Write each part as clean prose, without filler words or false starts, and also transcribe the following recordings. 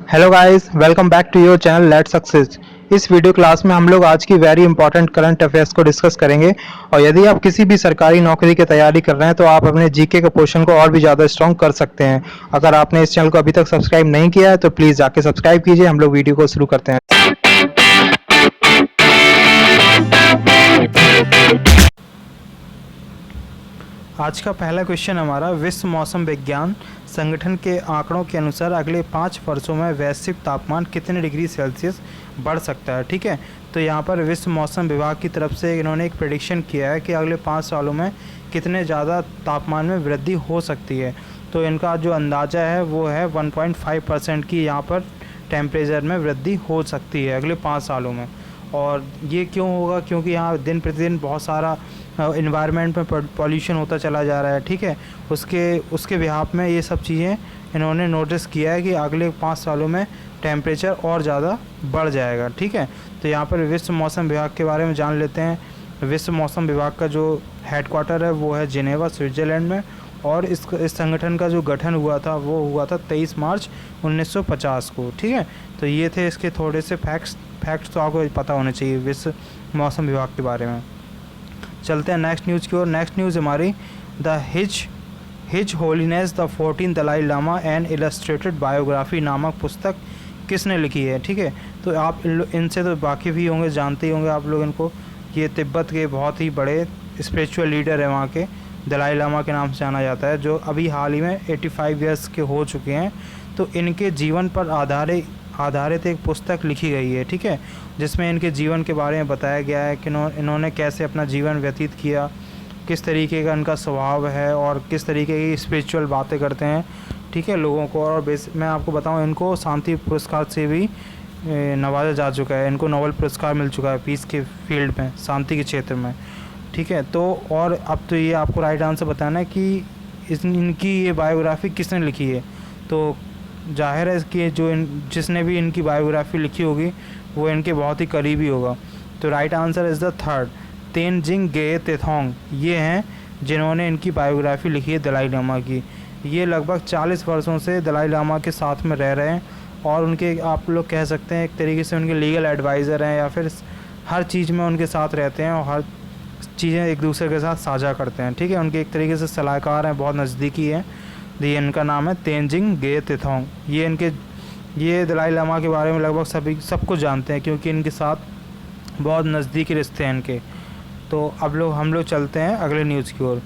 Hello guys, welcome back to your channel let's success. इस video class में हम लोग आज की वेरी इंपॉर्टेंट करंट अफेयर्स को डिस्कस करेंगे। और यदि आप किसी भी सरकारी नौकरी की तैयारी कर रहे हैं तो आप अपने जीके के पोर्शन को और भी ज़्यादा स्ट्रॉन्ग कर सकते हैं। अगर आपने इस चैनल को अभी तक सब्सक्राइब नहीं किया है तो प्लीज़ जाके सब्सक्राइब कीजिए। हम लोग वीडियो को शुरू करते हैं। आज का पहला क्वेश्चन हमारा, विश्व मौसम विज्ञान संगठन के आंकड़ों के अनुसार अगले 5 वर्षों में वैश्विक तापमान कितने डिग्री सेल्सियस बढ़ सकता है। ठीक है, तो यहाँ पर विश्व मौसम विभाग की तरफ से इन्होंने एक प्रेडिक्शन किया है कि अगले 5 सालों में कितने ज़्यादा तापमान में वृद्धि हो सकती है। तो इनका जो अंदाज़ा है वो है 1.5% की यहाँ पर टेम्परेचर में वृद्धि हो सकती है अगले 5 सालों में। और ये क्यों होगा, क्योंकि यहाँ दिन प्रतिदिन बहुत सारा इन्वायरमेंट में पॉल्यूशन होता चला जा रहा है। ठीक है, उसके बिहाफ में ये सब चीज़ें इन्होंने नोटिस किया है कि अगले 5 सालों में टेम्परेचर और ज़्यादा बढ़ जाएगा। ठीक है, तो यहाँ पर विश्व मौसम विभाग के बारे में जान लेते हैं। विश्व मौसम विभाग का जो हेडक्वार्टर है वो है जिनेवा, स्विट्ज़रलैंड में। और इस संगठन का जो गठन हुआ था वो हुआ था 23 मार्च 1950 को। ठीक है, तो ये थे इसके थोड़े से फैक्ट्स तो आपको पता होने चाहिए विश्व मौसम विभाग के बारे में। चलते हैं नेक्स्ट न्यूज़ की ओर। नेक्स्ट न्यूज़ हमारी, the his holiness the 14 Dalai Lama and illustrated biography नामक पुस्तक किसने लिखी है। ठीक है, तो आप इनसे तो वाकिफ़ ही होंगे, जानते ही होंगे आप लोग इनको। ये तिब्बत के बहुत ही बड़े स्पिरिचुअल लीडर है, वहाँ के दलाई लामा के नाम से जाना जाता है, जो अभी हाल ही में 85 ईयर्स के हो चुके हैं। तो इनके जीवन पर आधारित एक पुस्तक लिखी गई है। ठीक है, जिसमें इनके जीवन के बारे में बताया गया है कि इन्होंने कैसे अपना जीवन व्यतीत किया, किस तरीके का इनका स्वभाव है और किस तरीके की स्पिरिचुअल बातें करते हैं। ठीक है, लोगों को। और मैं आपको बताऊं, इनको शांति पुरस्कार से भी नवाजा जा चुका है। इनको नोबेल पुरस्कार मिल चुका है पीस के फील्ड में, शांति के क्षेत्र में। ठीक है, तो और अब तो ये आपको राइट आंसर बताना है कि इनकी ये बायोग्राफी किसने लिखी है। तो जाहिर है कि जिसने भी इनकी बायोग्राफी लिखी होगी वो इनके बहुत ही करीबी होगा। तो right answer is the third, Tenzing गे तेथोंग। ये हैं जिन्होंने इनकी बायोग्राफी लिखी है दलाई लामा की। ये लगभग 40 वर्षों से दलाई लामा के साथ में रह रहे हैं और उनके, आप लोग कह सकते हैं एक तरीके से उनके लीगल एडवाइज़र हैं, या फिर हर चीज़ में उनके साथ रहते हैं और हर चीज़ें एक दूसरे के साथ साझा करते हैं। ठीक है, उनके एक तरीके से सलाहकार हैं, बहुत नज़दीकी है। ये इनका नाम है तेनजिंग गे तेथोंग। ये दलाई लामा के बारे में लगभग सब कुछ जानते हैं, क्योंकि इनके साथ बहुत नज़दीकी रिश्ते हैं इनके। तो अब हम लोग चलते हैं अगले न्यूज़ की ओर।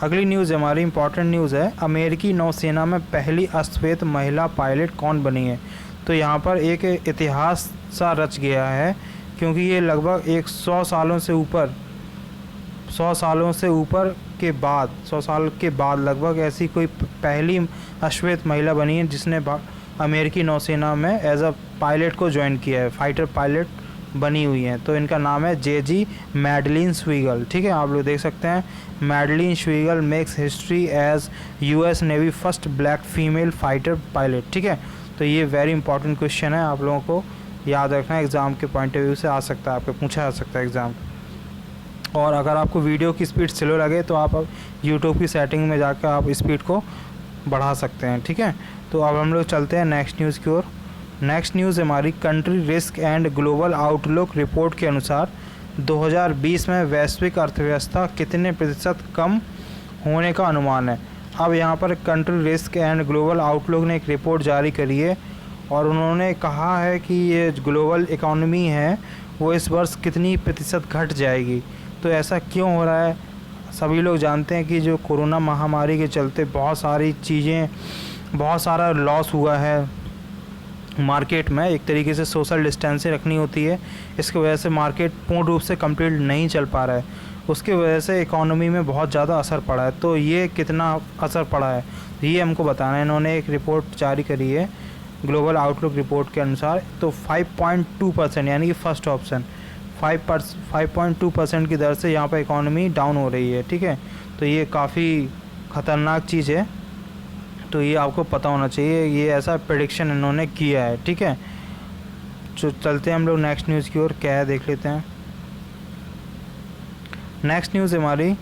अगली न्यूज़ हमारी इम्पॉर्टेंट न्यूज़ है, अमेरिकी नौसेना में पहली अश्वेत महिला पायलट कौन बनी है। तो यहाँ पर एक इतिहास सा रच गया है, क्योंकि ये लगभग 100 सालों से ऊपर 100 साल के बाद लगभग ऐसी कोई पहली अश्वेत महिला बनी है जिसने अमेरिकी नौसेना में एज अ पायलट को ज्वाइन किया है, फाइटर पायलट बनी हुई हैं। तो इनका नाम है जेजी मैडलिन स्वीगल। ठीक है, आप लोग देख सकते हैं, Madeline Swegle makes history as US navy first black female fighter pilot. ठीक है, तो ये वेरी इंपॉर्टेंट क्वेश्चन है, आप लोगों को याद रखना है, एग्ज़ाम के पॉइंट ऑफ व्यू से आ सकता है, आपको पूछा जा सकता है एग्ज़ाम। और अगर आपको वीडियो की स्पीड स्लो लगे तो आप यूट्यूब की सेटिंग में जाकर आप स्पीड को बढ़ा सकते हैं। ठीक है, तो अब हम लोग चलते हैं नेक्स्ट न्यूज़ की ओर। नेक्स्ट न्यूज़ हमारी, country risk and global outlook report के अनुसार 2020 में वैश्विक अर्थव्यवस्था कितने प्रतिशत कम होने का अनुमान है। अब यहाँ पर country risk and global outlook ने एक रिपोर्ट जारी करी है और उन्होंने कहा है कि ये ग्लोबल इकॉनमी है वो इस वर्ष कितनी प्रतिशत घट जाएगी। तो ऐसा क्यों हो रहा है, सभी लोग जानते हैं कि जो कोरोना महामारी के चलते बहुत सारा लॉस हुआ है मार्केट में। एक तरीके से सोशल डिस्टेंसिंग रखनी होती है, इसकी वजह से मार्केट पूर्ण रूप से कंप्लीट नहीं चल पा रहा है, उसकी वजह से इकोनॉमी में बहुत ज़्यादा असर पड़ा है। तो ये कितना असर पड़ा है ये हमको बताना है। इन्होंने एक रिपोर्ट जारी करी है ग्लोबल आउटलुक रिपोर्ट के अनुसार। तो 5.2%, यानी कि फर्स्ट ऑप्शन 5.2% की दर से यहाँ पर इकोनॉमी डाउन हो रही है। ठीक है, तो ये काफ़ी ख़तरनाक चीज़ है, तो ये आपको पता होना चाहिए, ये ऐसा प्रेडिक्शन इन्होंने किया है। ठीक है, तो चलते हैं हम लोग नेक्स्ट न्यूज़ की ओर, क्या है देख लेते हैं। नेक्स्ट न्यूज़ हमारी,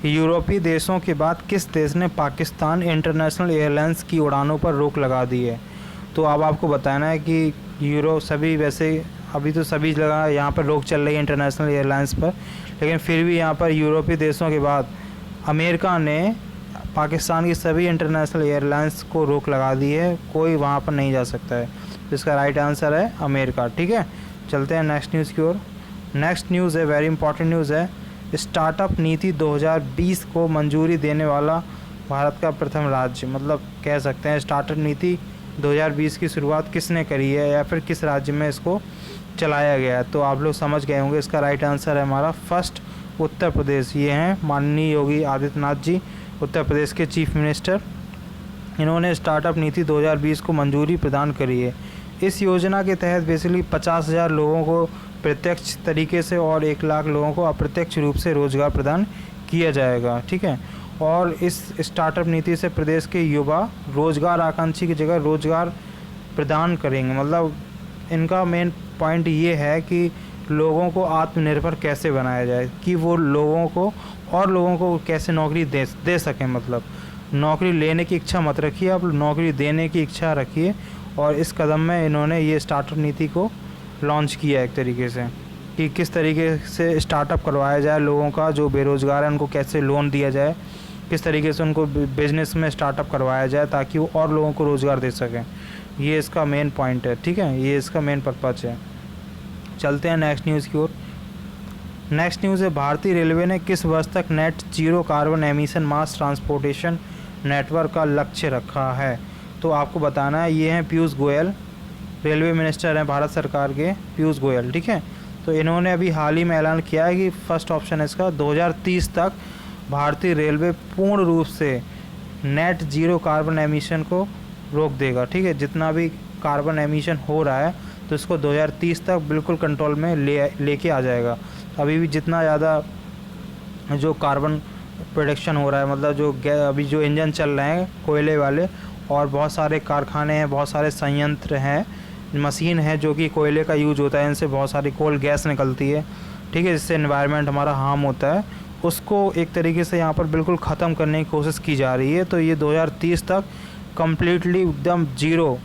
यूरोपीय देशों के बाद किस देश ने पाकिस्तान इंटरनेशनल एयरलाइंस की उड़ानों पर रोक लगा दी है? तो अब आपको बताना है कि सभी वैसे अभी तो सभी जगह यहाँ पर रोक चल रही है इंटरनेशनल एयरलाइंस पर, लेकिन फिर भी यहाँ पर यूरोपीय देशों के बाद अमेरिका ने पाकिस्तान की सभी इंटरनेशनल एयरलाइंस को रोक लगा दी है, कोई वहाँ पर नहीं जा सकता है। तो इसका राइट आंसर है अमेरिका। ठीक है, चलते हैं नेक्स्ट न्यूज़ की ओर। नेक्स्ट न्यूज़ है, वेरी इंपॉर्टेंट न्यूज़ है। स्टार्टअप नीति 2020 को मंजूरी देने वाला भारत का प्रथम राज्य, मतलब कह सकते हैं स्टार्टअप नीति 2020 की शुरुआत किसने करी है या फिर किस राज्य में इसको चलाया गया है? तो आप लोग समझ गए होंगे, इसका राइट आंसर है हमारा फर्स्ट उत्तर प्रदेश। ये हैं माननीय योगी आदित्यनाथ जी, उत्तर प्रदेश के चीफ मिनिस्टर। इन्होंने स्टार्टअप नीति 2020 को मंजूरी प्रदान करी है। इस योजना के तहत बेसिकली 50,000 लोगों को प्रत्यक्ष तरीके से और 1 लाख लोगों को अप्रत्यक्ष रूप से रोजगार प्रदान किया जाएगा। ठीक है, और इस स्टार्टअप नीति से प्रदेश के युवा रोजगार आकांक्षी की जगह रोजगार प्रदान करेंगे। मतलब इनका मेन पॉइंट ये है कि लोगों को आत्मनिर्भर कैसे बनाया जाए, कि वो लोगों को कैसे नौकरी दे सकें। मतलब नौकरी लेने की इच्छा मत रखिए, आप नौकरी देने की इच्छा रखिए। और इस कदम में इन्होंने ये स्टार्टअप नीति को लॉन्च किया एक तरीके से, कि किस तरीके से स्टार्टअप करवाया जाए लोगों का, जो बेरोज़गार हैं उनको कैसे लोन दिया जाए, किस तरीके से उनको बिजनेस में स्टार्टअप करवाया जाए ताकि वो और लोगों को रोज़गार दे सकें। ये इसका मेन पॉइंट है। ठीक है, ये इसका मेन पर्पज़ है। चलते हैं नेक्स्ट न्यूज़ की ओर। नेक्स्ट न्यूज़ है, भारतीय रेलवे ने किस वर्ष तक नेट जीरो कार्बन एमिशन मास ट्रांसपोर्टेशन नेटवर्क का लक्ष्य रखा है? तो आपको बताना है, ये हैं पीयूष गोयल, रेलवे मिनिस्टर हैं भारत सरकार के पीयूष गोयल। ठीक है, तो इन्होंने अभी हाल ही में ऐलान किया है कि फर्स्ट ऑप्शन है इसका 2030 तक भारतीय रेलवे पूर्ण रूप से नेट जीरो कार्बन एमिशन को रोक देगा। ठीक है, जितना भी कार्बन एमिशन हो रहा है तो इसको 2030 तक बिल्कुल कंट्रोल में लेके आ जाएगा। अभी भी जितना ज़्यादा जो कार्बन प्रोडक्शन हो रहा है, मतलब जो अभी जो इंजन चल रहे हैं कोयले वाले, और बहुत सारे कारखाने हैं, बहुत सारे संयंत्र हैं, मशीन है जो कि कोयले का यूज होता है, इनसे बहुत सारी कोल गैस निकलती है। ठीक है, जिससे एनवायरनमेंट हमारा हार्म होता है, उसको एक तरीके से यहाँ पर बिल्कुल ख़त्म करने की कोशिश की जा रही है। तो ये 2030 तक कम्प्लीटली एकदम ज़ीरो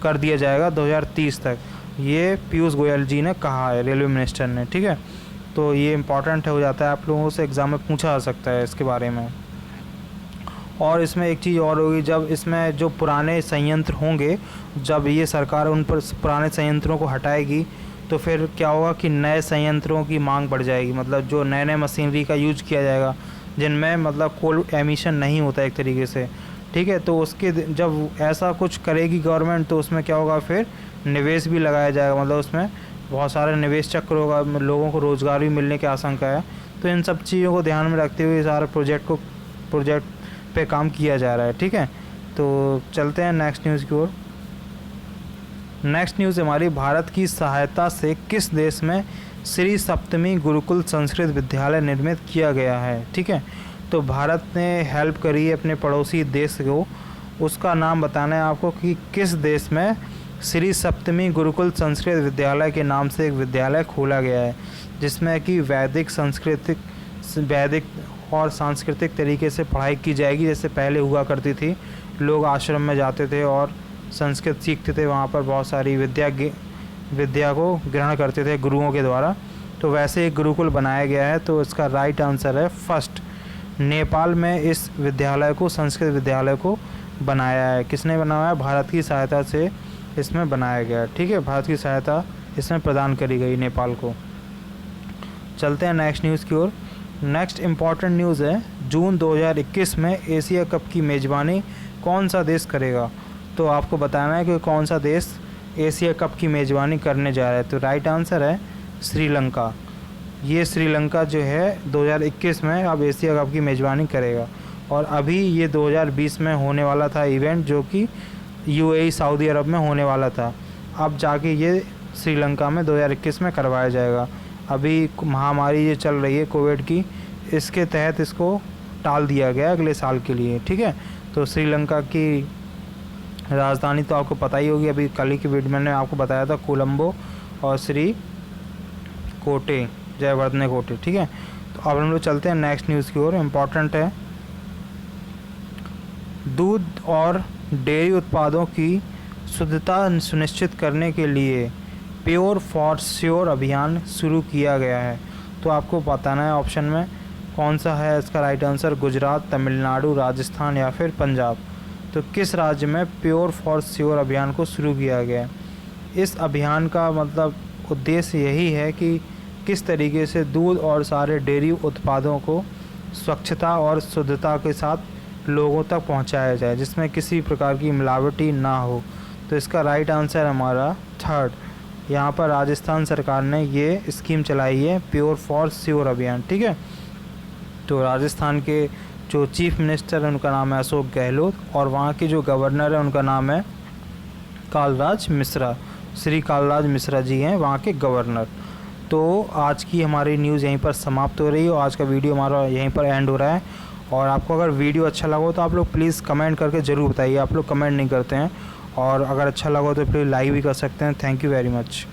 कर दिया जाएगा 2030 तक, ये पीयूष गोयल जी ने कहा है, रेलवे मिनिस्टर ने। ठीक है, तो ये इम्पॉर्टेंट हो जाता है, आप लोगों से एग्ज़ाम में पूछा जा सकता है इसके बारे में। और इसमें एक चीज़ और होगी, जब इसमें जो पुराने संयंत्र होंगे, जब ये सरकार उन पर पुराने संयंत्रों को हटाएगी तो फिर क्या होगा कि नए संयंत्रों की मांग बढ़ जाएगी। मतलब जो नए मशीनरी का यूज किया जाएगा जिनमें मतलब कोई एमिशन नहीं होता एक तरीके से। ठीक है, तो उसके जब ऐसा कुछ करेगी गवर्नमेंट तो उसमें क्या होगा, फिर निवेश भी लगाया जाएगा, मतलब उसमें बहुत सारे निवेश चक्र होगा, लोगों को रोज़गार भी मिलने की आशंका है। तो इन सब चीज़ों को ध्यान में रखते हुए सारे प्रोजेक्ट पे काम किया जा रहा है। ठीक है, तो चलते हैं नेक्स्ट न्यूज़ की ओर। नेक्स्ट न्यूज़ हमारी, भारत की सहायता से किस देश में श्री सप्तमी गुरुकुल संस्कृत विद्यालय निर्मित किया गया है? ठीक है, तो भारत ने हेल्प करी है अपने पड़ोसी देश को, उसका नाम बताना है आपको कि किस देश में श्री सप्तमी गुरुकुल संस्कृत विद्यालय के नाम से एक विद्यालय खोला गया है, जिसमें कि वैदिक और सांस्कृतिक तरीके से पढ़ाई की जाएगी। जैसे पहले हुआ करती थी, लोग आश्रम में जाते थे और संस्कृत सीखते थे, वहाँ पर बहुत सारी विद्या को ग्रहण करते थे गुरुओं के द्वारा। तो वैसे एक गुरुकुल बनाया गया है। तो इसका राइट आंसर है फर्स्ट, नेपाल में इस विद्यालय को, संस्कृत विद्यालय को बनाया है। किसने बनाया है? भारत की सहायता से इसमें बनाया गया। ठीक है, भारत की सहायता इसमें प्रदान करी गई नेपाल को। चलते हैं नेक्स्ट न्यूज़ की ओर। नेक्स्ट इम्पॉर्टेंट न्यूज़ है, जून 2021 में एशिया कप की मेज़बानी कौन सा देश करेगा? तो आपको बताना है कि कौन सा देश एशिया कप की मेज़बानी करने जा रहा है। तो राइट आंसर है श्रीलंका। ये श्रीलंका जो है 2021 में अब एशिया कप की मेज़बानी करेगा। और अभी ये 2020 में होने वाला था इवेंट, जो कि यूएई सऊदी अरब में होने वाला था। अब जाके ये श्रीलंका में 2021 में करवाया जाएगा। अभी महामारी ये चल रही है कोविड की, इसके तहत इसको टाल दिया गया अगले साल के लिए। ठीक है, तो श्रीलंका की राजधानी तो आपको पता ही होगी, अभी कल ही की वीडियो मैंने आपको बताया था, कोलंबो और श्री कोटे, जयवर्धने कोटे। ठीक है, तो अब हम लोग चलते हैं नेक्स्ट न्यूज़ की ओर, इम्पॉर्टेंट है। दूध और डेयरी उत्पादों की शुद्धता सुनिश्चित करने के लिए प्योर फॉर श्योर अभियान शुरू किया गया है। तो आपको बताना है ऑप्शन में कौन सा है इसका राइट आंसर, गुजरात, तमिलनाडु, राजस्थान या फिर पंजाब। तो किस राज्य में प्योर फॉर श्योर अभियान को शुरू किया गया है? इस अभियान का मतलब उद्देश्य यही है कि किस तरीके से दूध और सारे डेयरी उत्पादों को स्वच्छता और शुद्धता के साथ लोगों तक पहुंचाया जाए, जिसमें किसी प्रकार की मिलावटी ना हो। तो इसका राइट आंसर हमारा थर्ड, यहाँ पर राजस्थान सरकार ने ये स्कीम चलाई है, प्योर फॉर श्योर अभियान। ठीक है, तो राजस्थान के जो चीफ मिनिस्टर है उनका नाम है अशोक गहलोत, और वहाँ के जो गवर्नर है उनका नाम है कालराज मिश्रा, श्री कालराज मिश्रा जी हैं वहाँ के गवर्नर। तो आज की हमारी न्यूज़ यहीं पर समाप्त हो रही है और आज का वीडियो हमारा यहीं पर एंड हो रहा है। और आपको अगर वीडियो अच्छा लगा हो तो आप लोग प्लीज़ कमेंट करके ज़रूर बताइए, आप लोग कमेंट नहीं करते हैं, और अगर अच्छा लगा हो तो प्लीज़ लाइक भी कर सकते हैं। Thank you very much.